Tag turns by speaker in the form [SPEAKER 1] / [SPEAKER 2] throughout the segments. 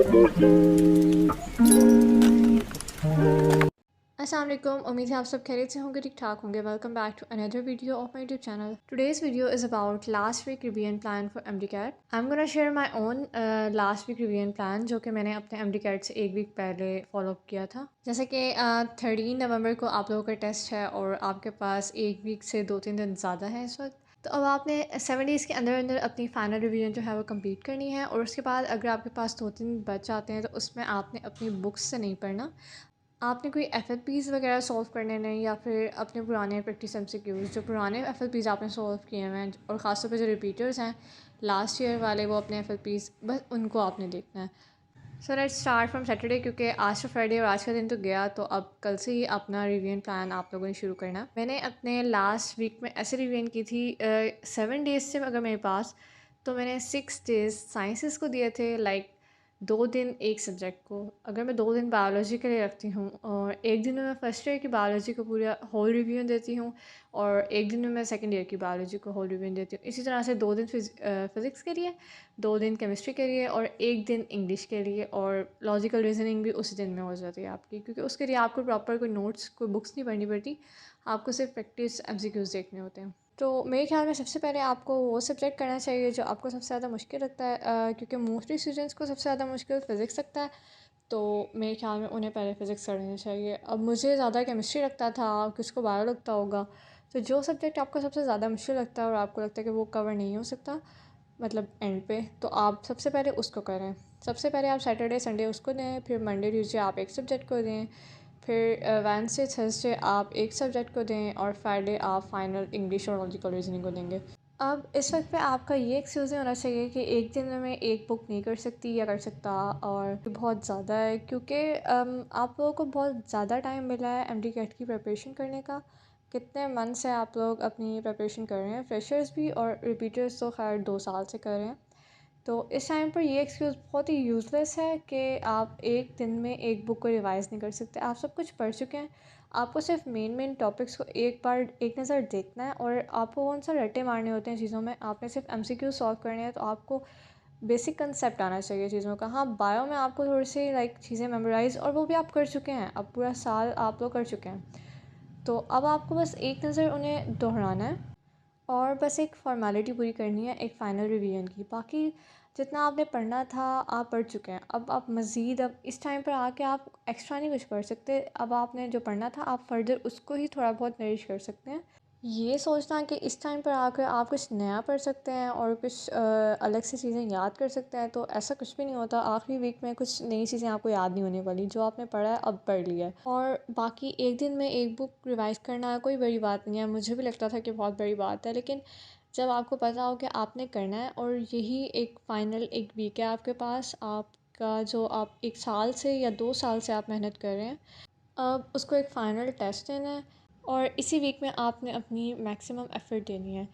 [SPEAKER 1] अस्सलाम वालेकुम। उम्मीद है आप सब खैरियत से होंगे, ठीक ठाक होंगे। Welcome back to another video of my YouTube channel. Today's video is about last week revision plan for MDCAT. I am gonna share my own last week revision plan जो कि मैंने अपने एमडी-कैट से एक वीक पहले follow किया था। जैसे कि 13 नवंबर को आप लोगों का टेस्ट है और आपके पास एक वीक से 2-3 दिन ज़्यादा है इस वक्त। तो अब आपने 7 डेज़ के अंदर अंदर अपनी फ़ाइनल रिवीजन जो है वो कंप्लीट करनी है और उसके बाद अगर आपके पास 2-3 बच जाते हैं तो उसमें आपने अपनी बुक्स से नहीं पढ़ना। आपने कोई एफएलपीज़ वगैरह सॉल्व करने नहीं या फिर अपने पुराने प्रैक्टिस एमसीक्यूज़ जो पुराने एफएलपीज़ आपने सॉल्व किए हुए हैं और ख़ासतौर पे जो रिपीटर्स हैं लास्ट ईयर वाले, वो अपने एफएलपीज़ बस उनको आपने देखना है। So let's start from Saturday, क्योंकि आज तो फ्राइडे और आज का दिन तो गया, तो अब कल से ही अपना रिवीजन प्लान आप लोगों ने शुरू करना। मैंने अपने लास्ट वीक में ऐसे रिवीजन की थी 7 डेज़ से अगर मेरे पास, तो मैंने 6 डेज़ साइंसेस को दिए थे, लाइक 2 दिन एक सब्जेक्ट को। अगर मैं 2 दिन बायोलॉजी के लिए रखती हूँ और एक दिन में मैं फ़र्स्ट ईयर की बायोलॉजी को पूरा होल रिवीजन देती हूँ और एक दिन में मैं सेकंड ईयर की बायोलॉजी को होल रिवीजन देती हूँ। इसी तरह से 2 दिन फ़िज़िक्स के लिए, 2 दिन केमिस्ट्री के लिए और 1 दिन इंग्लिश के लिए, और लॉजिकल रीज़निंग भी उसी दिन में हो जाती है आपकी, क्योंकि उसके लिए आपको प्रॉपर कोई नोट्स, कोई बुक्स नहीं पढ़नी पड़ती, आपको सिर्फ प्रैक्टिस एमसीक्यूज़ देखने होते हैं। तो मेरे ख्याल में सबसे पहले आपको वो सब्जेक्ट करना चाहिए जो आपको सबसे ज़्यादा मुश्किल लगता है, क्योंकि मोस्टली स्टूडेंट्स को सबसे ज़्यादा मुश्किल फ़िज़िक्स लगता है, तो मेरे ख्याल में उन्हें पहले फ़िज़िक्स कर लेना चाहिए। अब मुझे ज़्यादा केमिस्ट्री लगता था, किसको बायो लगता होगा, तो जो सब्जेक्ट आपको सबसे ज़्यादा मुश्किल लगता है और आपको लगता है कि वो कवर नहीं हो सकता मतलब एंड पे, तो आप सबसे पहले उसको करें। सबसे पहले आप सैटरडे संडे उसको दें, फिर मंडे ट्यूसडे आप एक सब्जेक्ट को दें, फिर वेडनेसडे थर्सडे आप एक सब्जेक्ट को दें और फ्राइडे आप फाइनल इंग्लिश और लॉजिकल रीजनिंग को देंगे। अब इस वक्त पे आपका ये एक्सक्यूज़ नहीं होना चाहिए कि एक दिन में मैं एक बुक नहीं कर सकती या कर सकता, और बहुत ज़्यादा है, क्योंकि आप लोगों को बहुत ज़्यादा टाइम मिला है एमडी कैट की प्रिपरेशन करने का। कितने मंथ से आप लोग अपनी प्रिपरेशन कर रहे हैं, फ्रेशर्स भी और रिपीटर्स तो खैर 2 साल से कर रहे हैं। तो इस टाइम पर ये एक्सक्यूज़ बहुत ही यूज़लेस है कि आप एक दिन में एक बुक को रिवाइज़ नहीं कर सकते। आप सब कुछ पढ़ चुके हैं, आपको सिर्फ मेन टॉपिक्स को एक बार एक नज़र देखना है और आपको कौन सा रट्टे मारने होते हैं चीज़ों में, आपने सिर्फ एमसीक्यू सॉल्व करने हैं, तो आपको बेसिक कंसेप्ट आना चाहिए चीज़ों का। हाँ, बायो में आपको थोड़ी सी लाइक चीज़ें मेमोराइज़, और वो भी आप कर चुके हैं, अब पूरा साल आप लोग कर चुके हैं, तो अब आपको बस एक नज़र उन्हें दोहराना है और बस एक फ़ॉर्मेलिटी पूरी करनी है एक फ़ाइनल रिवीजन की। बाकी जितना आपने पढ़ना था आप पढ़ चुके हैं। अब आप मज़ीद, अब इस टाइम पर आके आप एक्स्ट्रा नहीं कुछ पढ़ सकते। अब आपने जो पढ़ना था आप फ़र्दर उसको ही थोड़ा बहुत नरिश कर सकते हैं। ये सोचना कि इस टाइम पर आकर आप कुछ नया पढ़ सकते हैं और कुछ अलग से चीज़ें याद कर सकते हैं, तो ऐसा कुछ भी नहीं होता। आखिरी वीक में कुछ नई चीज़ें आपको याद नहीं होने वाली, जो आपने पढ़ा है अब पढ़ लिया है। और बाकी एक दिन में एक बुक रिवाइज़ करना कोई बड़ी बात नहीं है, मुझे भी लगता था कि बहुत बड़ी बात है, लेकिन जब आपको पता हो कि आपने करना है और यही एक फ़ाइनल एक वीक है आपके पास, आपका जो आप 1 साल से या 2 साल से आप मेहनत कर रहे हैं, अब उसको एक फ़ाइनल टेस्ट देना है और इसी वीक में आपने अपनी मैक्सिमम एफ़र्ट देनी है।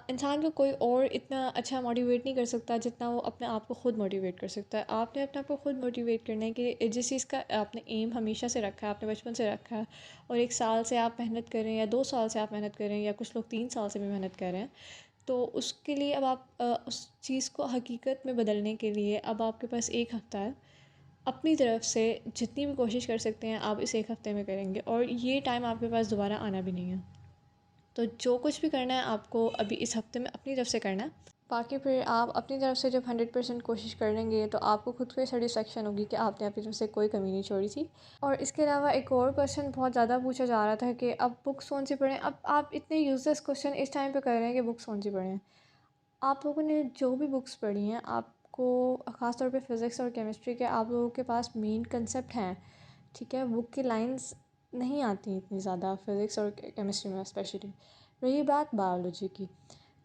[SPEAKER 1] इंसान को कोई और इतना अच्छा मोटिवेट नहीं कर सकता जितना वो अपने आप को खुद मोटिवेट कर सकता है। आपने अपने आप को खुद मोटिवेट करने के जिस चीज़ का आपने एम हमेशा से रखा है, आपने बचपन से रखा है, और 1 साल से आप मेहनत कर रहे हैं या 2 साल से आप मेहनत कर रहे हैं या कुछ लोग 3 साल से भी मेहनत कर रहे हैं, तो उसके लिए अब आप उस चीज़ को हकीकत में बदलने के लिए अब आपके पास 1 हफ़्ता है। अपनी तरफ से जितनी भी कोशिश कर सकते हैं आप इस 1 हफ़्ते में करेंगे, और ये टाइम आपके पास दोबारा आना भी नहीं है। तो जो कुछ भी करना है आपको अभी इस हफ़्ते में अपनी तरफ से करना है। बाकी फिर आप अपनी तरफ से जब 100% कोशिश कर लेंगे तो आपको खुद को सेटिस्फेक्शन होगी कि आपने अपनी तरफ से कोई कमी नहीं छोड़ी थी। और इसके अलावा एक और क्वेश्चन बहुत ज़्यादा पूछा जा रहा था कि अब बुक्स कौन सी पढ़ें। अब आप इतने यूज़लेस क्वेश्चन इस टाइम पे कर रहे हैं कि बुक्स कौन सी पढ़ें। आप लोगों ने जो भी बुक्स पढ़ी हैं, आपको ख़ास तौर पे फ़िज़िक्स और केमिस्ट्री के आप लोगों के पास मेन कंसेप्ट हैं, ठीक है। बुक की लाइंस नहीं आती इतनी ज़्यादा फ़िज़िक्स और केमिस्ट्री में स्पेशली। रही बात बायोलॉजी की,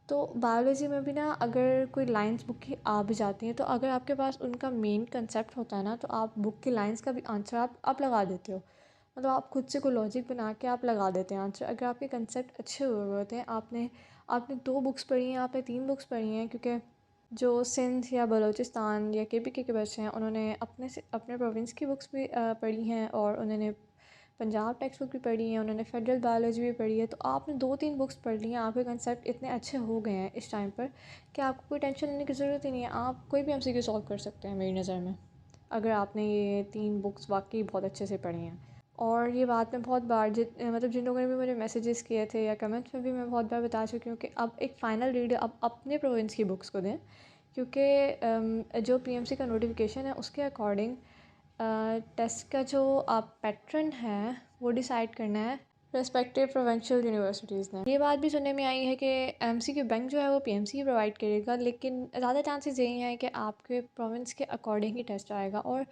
[SPEAKER 1] तो बायोलॉजी में भी ना अगर कोई लाइंस बुक की आ भी जाती हैं, तो अगर आपके पास उनका मेन कंसेप्ट होता है ना, तो आप बुक की लाइंस का भी आंसर आप लगा देते हो। मतलब आप खुद से कोई लॉजिक बना के आप लगा देते हैं आंसर, अगर आपके कंसेप्ट अच्छे हुए होते हैं। आपने आपने 2 बुक्स पढ़ी हैं, आपने 3 बुक्स पढ़ी हैं, क्योंकि जो सिंध या बलूचिस्तान या केपीके के बच्चे हैं उन्होंने अपने प्रोविंस की बुक्स भी पढ़ी हैं और उन्होंने पंजाब टेक्स्ट बुक भी पढ़ी है, उन्होंने फेडरल बायोलॉजी भी पढ़ी है। तो आपने 2-3 बुक्स पढ़ ली हैं, आपके कंसेप्ट इतने अच्छे हो गए हैं इस टाइम पर कि आपको कोई टेंशन लेने की ज़रूरत ही नहीं है। आप कोई भी एमसीक्यू सॉल्व कर सकते हैं मेरी नज़र में। अगर आपने ये 3 बुक्स वाकई बहुत अच्छे से पढ़ी हैं। और ये बात मैं बहुत बार मतलब जिन लोगों ने भी मुझे मैसेजेस किए थे या कमेंट्स में भी मैं बहुत बार बता चुकी हूँ कि अब एक फ़ाइनल रीड अब अपने प्रोविंस की बुक्स को दें, क्योंकि जो पीएमसी का नोटिफिकेशन है उसके अकॉर्डिंग टेस्ट का जो आप पैटर्न है वो डिसाइड करना है रेस्पेक्टिव प्रोविंशियल यूनिवर्सिटीज़ ने। ये बात भी सुनने में आई है कि एमसीक्यू बैंक जो है वो पीएमसी प्रोवाइड करेगा, लेकिन ज़्यादा चांसेस यही हैं कि आपके प्रोविंस के अकॉर्डिंग ही टेस्ट आएगा। और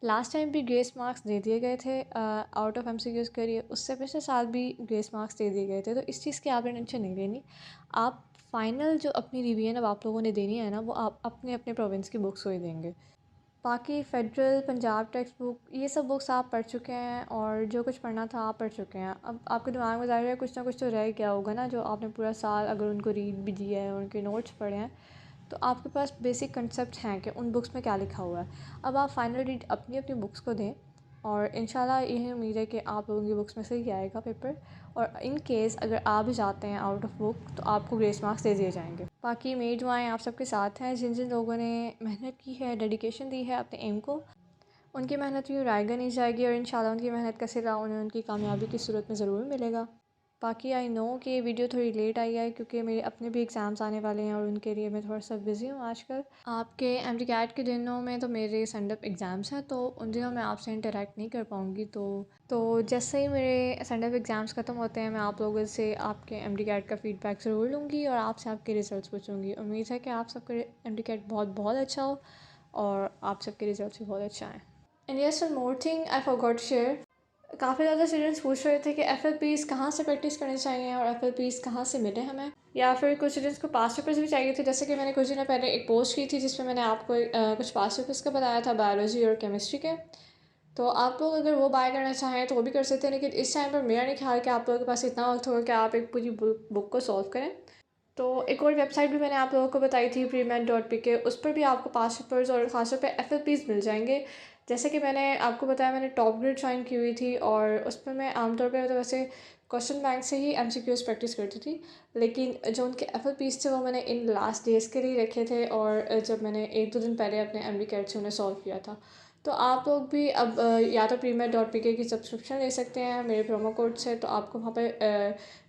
[SPEAKER 1] लास्ट टाइम भी ग्रेस मार्क्स दे दिए गए थे आउट ऑफ एमसीक्यूज़ के लिए, उससे पिछले साल भी ग्रेस मार्क्स दे दिए गए थे। तो इस चीज़ की आपने टेंशन नहीं लेनी। आप फाइनल जो अपनी रिवीजन अब आप लोगों ने देनी है ना, वो आप अपने अपने प्रोविंस की बुक्स को ही देंगे। बाकी फ़ेडरल, पंजाब टेक्स्ट बुक, ये सब बुक्स आप पढ़ चुके हैं और जो कुछ पढ़ना था आप पढ़ चुके हैं। अब आपके दिमाग में ज़ाहिर है कुछ ना कुछ तो रह गया होगा ना, जो आपने पूरा साल अगर उनको रीड भी दिया है, उनके नोट्स पढ़े हैं, तो आपके पास बेसिक कंसेप्ट हैं कि उन बुक्स में क्या लिखा हुआ है। अब आप फाइनल रीड अपनी अपनी बुक्स को दें और इंशाल्लाह यही उम्मीद है कि आप लोगों की बुक्स में से ही आएगा पेपर। और इन केस अगर आ भी जाते हैं आउट ऑफ बुक तो आपको ग्रेस मार्क्स दे दिए जाएंगे। बाकी मेरी दुआएं आप सबके साथ हैं। जिन जिन लोगों ने मेहनत की है, डेडिकेशन दी है अपने एम को, उनकी मेहनत यूँ रायगा नहीं जाएगी और इंशाल्लाह उनकी मेहनत का सिला उन्हें उनकी कामयाबी की सूरत में ज़रूर मिलेगा। बाकी आई नो कि ये वीडियो थोड़ी लेट आई है क्योंकि मेरे अपने भी एग्ज़ाम्स आने वाले हैं और उनके लिए मैं थोड़ा सा बिज़ी हूँ आजकल। आपके एमडी कैट के दिनों में तो मेरे सेंडअप एग्ज़ाम्स हैं, तो उन दिनों मैं आपसे इंटरेक्ट नहीं कर पाऊँगी। तो जैसे ही मेरे सेंडअप एग्ज़ाम्स ख़त्म होते हैं मैं आप लोगों से आपके एमडी कैट का फ़ीडबैक ज़रूर लूँगी और आपसे आपके रिज़ल्ट पूछूँगी। उम्मीद है कि आप सबका एमडी कैट बहुत बहुत अच्छा हो और आप सबके रिज़ल्ट भी बहुत अच्छा आएँ। And yes, one more thing I forgot to share. काफ़ी ज़्यादा स्टूडेंट्स पूछ रहे थे कि एफएलपीज़ कहाँ से प्रैक्टिस करनी चाहिए और एफएलपीज़ कहाँ से मिले हमें, या फिर कुछ स्टूडेंट्स को पास्ट पेपर्स भी चाहिए थे। जैसे कि मैंने कुछ दिनों पहले एक पोस्ट की थी जिसमें मैंने आपको कुछ पास्ट पेपर्स का बताया था बायोलॉजी और केमिस्ट्री के। तो आप लोग अगर वो बाय करना चाहें तो वो भी कर सकते हैं, लेकिन इस टाइम पर मेरा नहीं ख्याल कि आप लोगों के पास इतना वक्त होगा कि आप एक पूरी बुक को सॉल्व करें। तो एक और वेबसाइट भी मैंने आप लोगों को बताई थी, premed.pk, उस पर भी आपको पास्ट पेपर्स और ख़ासतौर पे एफएलपीज़ मिल जाएंगे। जैसे कि मैंने आपको बताया मैंने टॉप ग्रेड ज्वाइन की हुई थी और उस पर मैं आमतौर पे तो वैसे क्वेश्चन बैंक से ही एमसीक्यूज़ प्रैक्टिस करती थी, लेकिन जो उनके एफएलपीज़ थे वो मैंने इन लास्ट डेज़ के लिए रखे थे और जब मैंने 1-2 दिन पहले अपने एमडी कैट से उन्हें सॉल्व किया था। तो आप लोग भी अब या तो premed.pk की सब्सक्रिप्शन ले सकते हैं मेरे प्रोमो कोड से, तो आपको वहाँ पे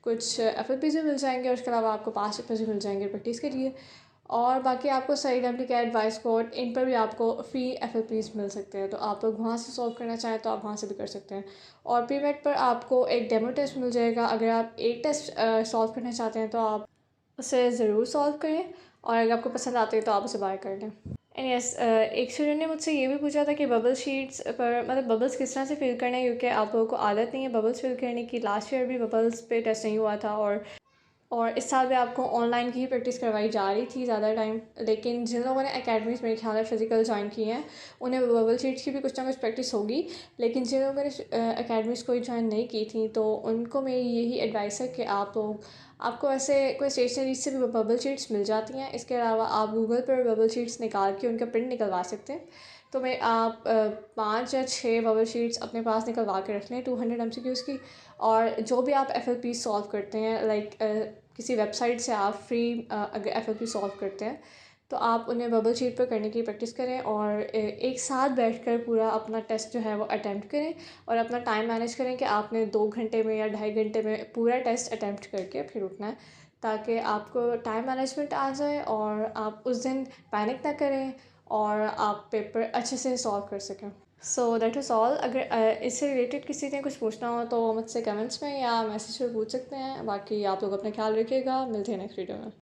[SPEAKER 1] कुछ एफएलपीज़ भी मिल जाएंगे और उसके अलावा आपको पास पेपर्स भी मिल जाएंगे प्रैक्टिस के लिए। और बाकी आपको Saeed MD CAT, vice code, इन पर भी आपको फ्री एफएलपीज़ मिल सकते हैं, तो आप लोग वहाँ से सॉल्व करना चाहें तो आप वहाँ से भी कर सकते हैं। और प्रीमेड पर आपको एक डेमो टेस्ट मिल जाएगा। अगर आप एक टेस्ट सॉल्व करना चाहते हैं तो आप उसे ज़रूर सॉल्व करें और अगर आपको पसंद आते हैं तो आप उसे बाय कर लें। एंड यस, एक स्टूडेंट ने मुझसे ये भी पूछा था कि बबल शीट्स पर मतलब बबल्स किस तरह से फिल करना है, क्योंकि आप लोगों को आदत नहीं है बबल्स फिल करने की। लास्ट ईयर भी बबल्स पे टेस्ट नहीं हुआ था और इस साल भी आपको ऑनलाइन की ही प्रैक्टिस करवाई जा रही थी ज़्यादा टाइम। लेकिन जिन लोगों ने एकेडमीज़ मेरे ख्याल है फ़िज़िकल ज्वाइन किए हैं उन्हें बबल शीट्स की भी कुछ ना कुछ प्रैक्टिस होगी। लेकिन जिन लोगों ने एकेडमीज़ कोई ज्वाइन नहीं की थी तो उनको मेरी यही एडवाइस है कि आपको ऐसे कोई स्टेशनरी से भी बबल शीट्स मिल जाती हैं। इसके अलावा आप गूगल पर बबल शीट्स निकाल के उनका प्रिंट निकलवा सकते हैं। तो मैं आप 5 या 6 बबल शीट्स अपने पास निकलवा के रख लें 200 एमसीक्यूज़ की। और जो भी आप एफएलपी सॉल्व करते हैं लाइक किसी वेबसाइट से आप फ्री अगर एफएलपी सॉल्व करते हैं तो आप उन्हें बबल शीट पर करने की प्रैक्टिस करें और एक साथ बैठकर पूरा अपना टेस्ट जो है वो अटैम्प्ट करें और अपना टाइम मैनेज करें कि आपने 2 घंटे में या 2.5 घंटे में पूरा टेस्ट अटैम्प्ट करके फिर उठना है, ताकि आपको टाइम मैनेजमेंट आ जाए और आप उस दिन पैनिक ना करें और आप पेपर अच्छे से सॉल्व कर सकें। So that is all. अगर इससे रिलेटेड किसी ने कुछ पूछना हो तो मुझसे कमेंट्स में या मैसेज पर पूछ सकते हैं। बाकी आप लोग अपना ख्याल रखिएगा, मिलते हैं नेक्स्ट वीडियो में।